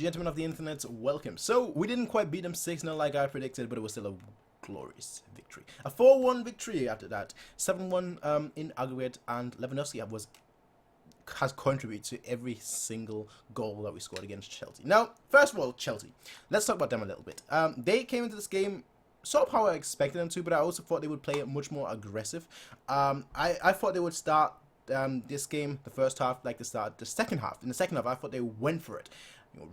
gentlemen of the internet, welcome. So, we didn't quite beat them 6-0 like I predicted, but it was still a glorious victory. A 4-1 victory after that. 7-1 in aggregate, and Lewandowski has contributed to every single goal that we scored against Chelsea. Now, first of all, Chelsea. Let's talk about them a little bit. They came into this game sort of how I expected them to, but I also thought they would play it much more aggressive. I thought they would start this game, the first half, like the second half. In the second half, I thought they went for it.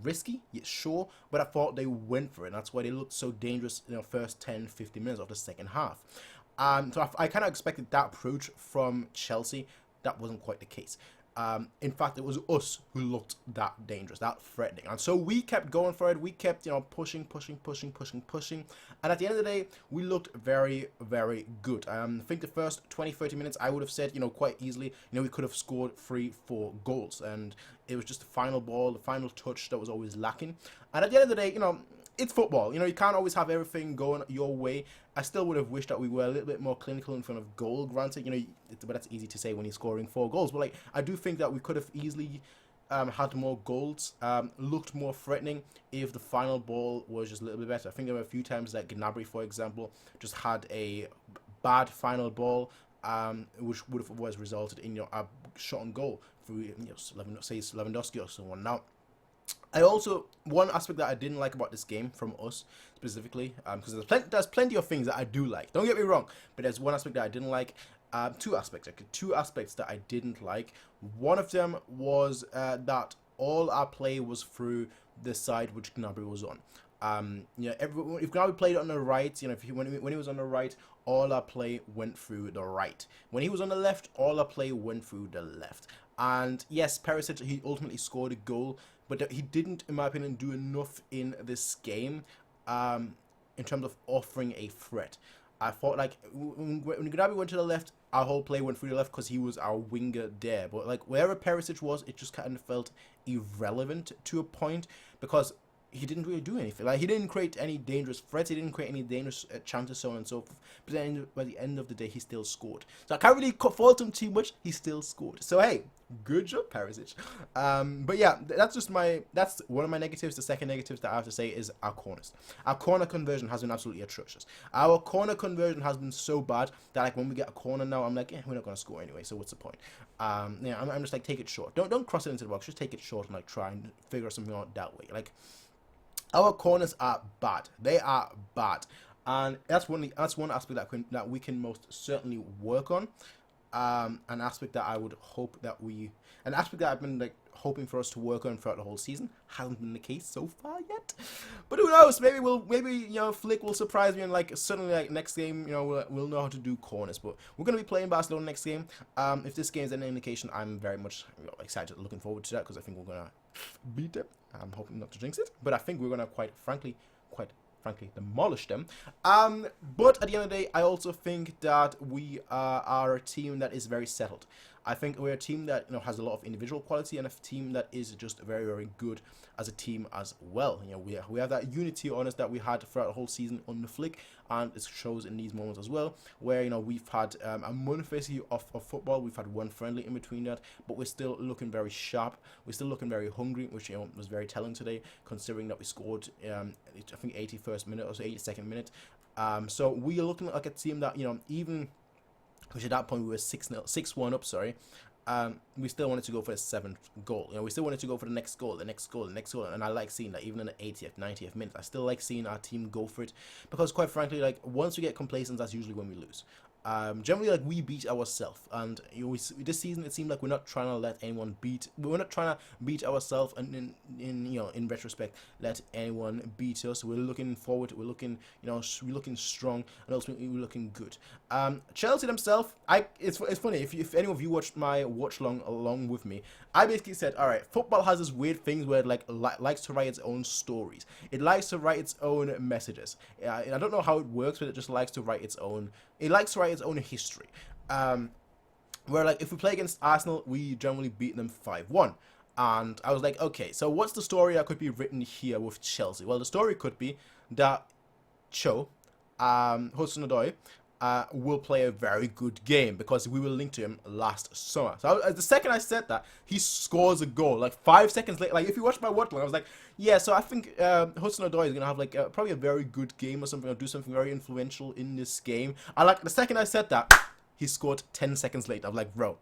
Risky, yeah, sure, but I thought they went for it. And that's why they looked so dangerous in the first 10-15 minutes of the second half. So I kind of expected that approach from Chelsea. That wasn't quite the case. In fact, it was us who looked that dangerous, that threatening. And so we kept going for it. We kept, pushing. And at the end of the day, we looked very, very good. I think the first 20-30 minutes, I would have said, quite easily, we could have scored 3-4 goals. And it was just the final ball, the final touch that was always lacking. And at the end of the day, it's football. You can't always have everything going your way. I still would have wished that we were a little bit more clinical in front of goal, granted. But that's easy to say when you're scoring 4 goals. But, I do think that we could have easily had more goals, looked more threatening if the final ball was just a little bit better. I think there were a few times that Gnabry, for example, just had a bad final ball, which would have otherwise resulted in a shot on goal for, say, Lewandowski or someone. Now, one aspect that I didn't like about this game from us specifically, because there's plenty of things that I do like. Don't get me wrong, but there's one aspect that I didn't like. Two aspects that I didn't like. One of them was that all our play was through the side which Gnabry was on. If Gnabry played on the right, when he was on the right, all our play went through the right. When he was on the left, all our play went through the left. And yes, Perisic, he ultimately scored a goal, but he didn't, in my opinion, do enough in this game in terms of offering a threat. I thought, when Gnabry went to the left, our whole play went through the left because he was our winger there. But, wherever Perisic was, it just kind of felt irrelevant to a point because he didn't really do anything. He didn't create any dangerous threats. He didn't create any dangerous chances, so on and so forth. But then, by the end of the day, he still scored. So I can't really fault him too much. He still scored. So hey, good job, Perisic. But yeah, that's one of my negatives. The second negative that I have to say is our corners. Our corner conversion has been absolutely atrocious. Our corner conversion has been so bad that when we get a corner now, I'm like, we're not gonna score anyway. So what's the point? I'm just take it short. Don't cross it into the box. Just take it short and try and figure something out that way. Our corners are bad. They are bad, and that's one aspect that we can most certainly work on. An aspect that I would hope that I've been hoping for us to work on throughout the whole season. Hasn't been the case so far yet, but who knows? Maybe Flick will surprise me and suddenly next game we'll know how to do corners. But we're gonna be playing Barcelona next game. If this game is any indication, I'm very much excited, looking forward to that because I think we're gonna beat them. I'm hoping not to jinx it, but I think we're gonna quite frankly demolish them. But at the end of the day, I also think that we are a team that is very settled. I think we're a team that has a lot of individual quality and a team that is just very, very good as a team as well. We have that unity on us that we had throughout the whole season on the Flick, and it shows in these moments as well, where we've had a month basically of football. We've had one friendly in between that, but we're still looking very sharp. We're still looking very hungry, which was very telling today, considering that we scored I think 81st minute or so, 82nd minute. So we are looking like a team that even. Which at that point we were 6-1 up, sorry. We still wanted to go for the 7th goal. We still wanted to go for the next goal, and I like seeing that even in the 80th, 90th minute. I still like seeing our team go for it because, quite frankly, once we get complacent, that's usually when we lose. Generally, we beat ourselves, and this season it seemed like we're not trying to let anyone beat. We're not trying to beat ourselves, and in retrospect, let anyone beat us. We're looking forward. We're looking, we're looking strong, and ultimately we're looking good. Chelsea themselves, it's funny if any of you watched my watch along with me. I basically said, all right, football has this weird thing where it likes to write its own stories. It likes to write its own messages. I don't know how it works, but it just likes to write its own. It likes to write its own history. Where if we play against Arsenal, we generally beat them 5-1. And I was like, okay, so what's the story that could be written here with Chelsea? Well, the story could be that Hudson-Odoi will play a very good game because we were linked to him last summer. So the second I said that, he scores a goal. Like 5 seconds later, like if you watch my watch line, I was like, yeah, so I think Hudson-Odoi is going to have like probably a very good game or something, or do something very influential in this game. I like the second I said that, he scored 10 seconds later. I'm like, bro,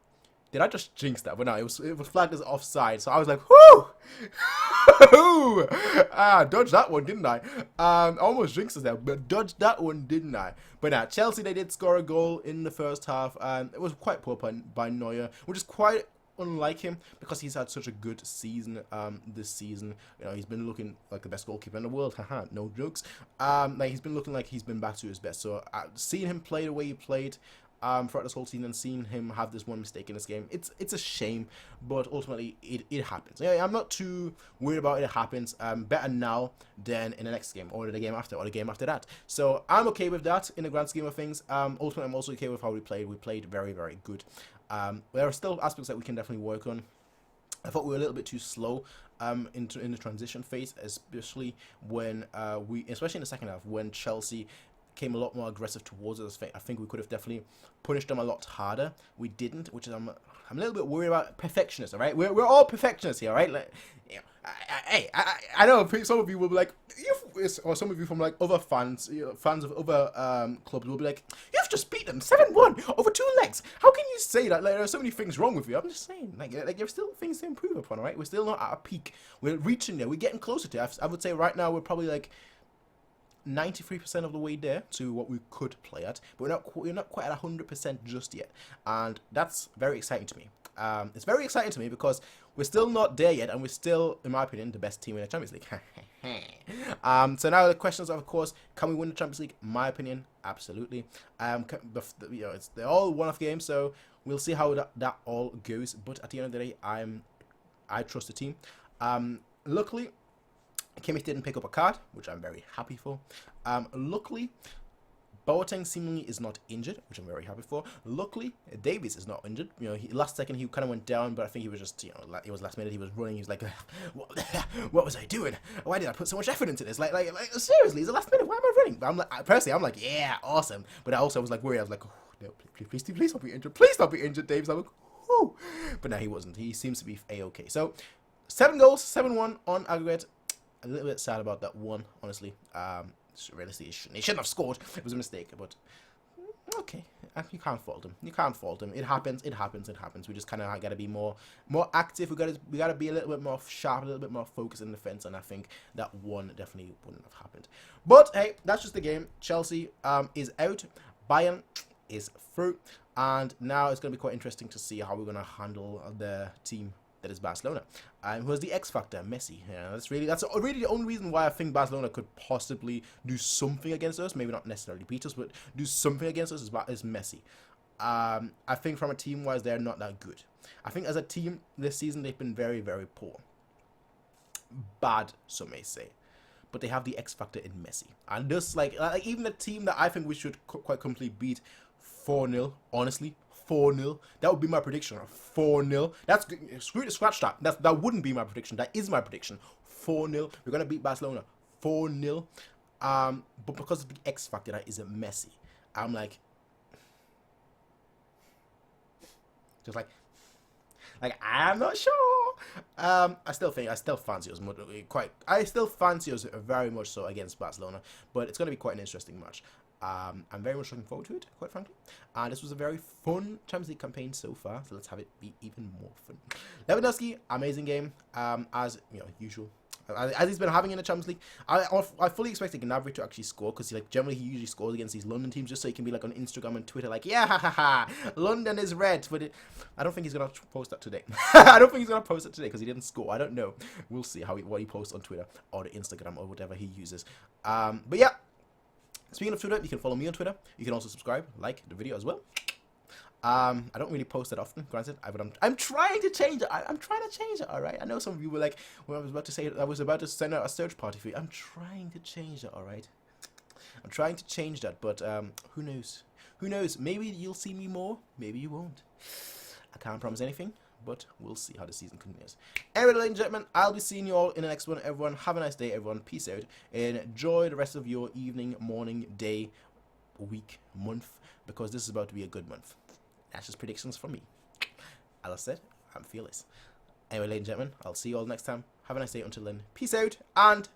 did I just jinx that? But no, it was flagged as offside. So I was like, whoo! Dodged that one, didn't I? Almost jinxed us there, but dodged that one, didn't I? But now, Chelsea, they did score a goal in the first half, and it was quite poor by Neuer, which is quite unlike him because he's had such a good season this season. You know, he's been looking like the best goalkeeper in the world. Haha, no jokes. Like he's been looking like he's been back to his best. So seeing him play the way he played throughout this whole season and seeing him have this one mistake in this game, it's a shame, but ultimately it happens. Yeah, I'm not too worried about it. It happens. Better now than in the next game or the game after or the game after that. So I'm okay with that in the grand scheme of things. Ultimately, I'm also okay with how we played. We played very, very good. There are still aspects that we can definitely work on. I thought we were a little bit too slow in the transition phase, especially when especially in the second half when Chelsea came a lot more aggressive towards us. I think we could have definitely punished them a lot harder. We didn't, which is I'm a little bit worried about. Perfectionists, all right? We're all perfectionists here, all right? Like, you know, I know some of you will be like, or some of you from like other fans, fans of other clubs will be like, you've just beat them 7-1 over 2 legs. How can you say that? Like, there are so many things wrong with you. I'm just saying, like there's still things to improve upon, all right? We're still not at a peak. We're reaching there. We're getting closer to it. I would say right now we're probably like 93% of the way there to what we could play at, but we're not quite at 100% just yet, and that's very exciting to me. It's very exciting to me because we're still not there yet, and we're still, in my opinion, the best team in the Champions League. So now the questions are, of course, can we win the Champions League? My opinion, absolutely. You know, they're all one-off games, so we'll see how that all goes. But at the end of the day, I trust the team. Luckily, Kimmich didn't pick up a card, which I'm very happy for. Luckily, Boateng seemingly is not injured, which I'm very happy for. Luckily, Davies is not injured. You know, last second he kind of went down, but I think he was just, you know, it was last minute. He was running. He was like, "What was I doing? Why did I put so much effort into this? Like seriously, it's the last minute. Why am I running?" But I'm like, personally, I'm like, yeah, awesome. But I also was like worried. I was like, oh, no, please don't be injured. Please don't be injured, Davies. I'm like, whoo. But no, he wasn't. He seems to be a-okay. So 7 goals, 7-1 on aggregate. A little bit sad about that one, honestly. Realistically, he shouldn't have scored. It was a mistake, but okay. You can't fault him. You can't fault him. It happens. It happens. It happens. We just kind of got to be more active. We got to be a little bit more sharp, a little bit more focused in defense, and I think that one definitely wouldn't have happened. But hey, that's just the game. Chelsea is out. Bayern is through, and now it's going to be quite interesting to see how we're going to handle the team that is Barcelona, who has the X factor, Messi. Yeah, that's really the only reason why I think Barcelona could possibly do something against us. Maybe not necessarily beat us, but do something against us is Messi. I think from a team wise, they're not that good. I think as a team this season they've been very, very poor, bad, some may say, but they have the X factor in Messi, and just like even a team that I think we should quite completely beat 4-0, honestly. 4-0. That would be my prediction. 4-0. That's scratch that. That wouldn't be my prediction. That is my prediction. 4-0. We're gonna beat Barcelona. 4-0. But because of the X factor that is Messi, I'm like, just like I'm not sure. I still fancy us I still fancy us very much so against Barcelona, but it's gonna be quite an interesting match. I'm very much looking forward to it, quite frankly. This was a very fun Champions League campaign so far, so let's have it be even more fun. Lewandowski, amazing game, as you know, usual. As he's been having in the Champions League, I fully expected Gnabry to actually score, because generally he usually scores against these London teams, just so he can be like on Instagram and Twitter like, yeah, ha ha ha, London is red. But I don't think he's gonna post that today. I don't think he's gonna post it today because he didn't score. I don't know. We'll see what he posts on Twitter or the Instagram or whatever he uses. But yeah. Speaking of Twitter, you can follow me on Twitter. You can also subscribe, like the video as well. I don't really post that often, granted. I'm trying to change it. I'm trying to change it, alright? I know some of you were like, when I was about to say it, I was about to send out a search party for you. I'm trying to change it, alright? I'm trying to change that, but who knows? Who knows? Maybe you'll see me more. Maybe you won't. I can't promise anything, but we'll see how the season continues. Anyway, ladies and gentlemen, I'll be seeing you all in the next one. Everyone, have a nice day, everyone. Peace out. Enjoy the rest of your evening, morning, day, week, month, because this is about to be a good month. That's just predictions from me. As I said, I'm fearless. Anyway, ladies and gentlemen, I'll see you all next time. Have a nice day until then. Peace out and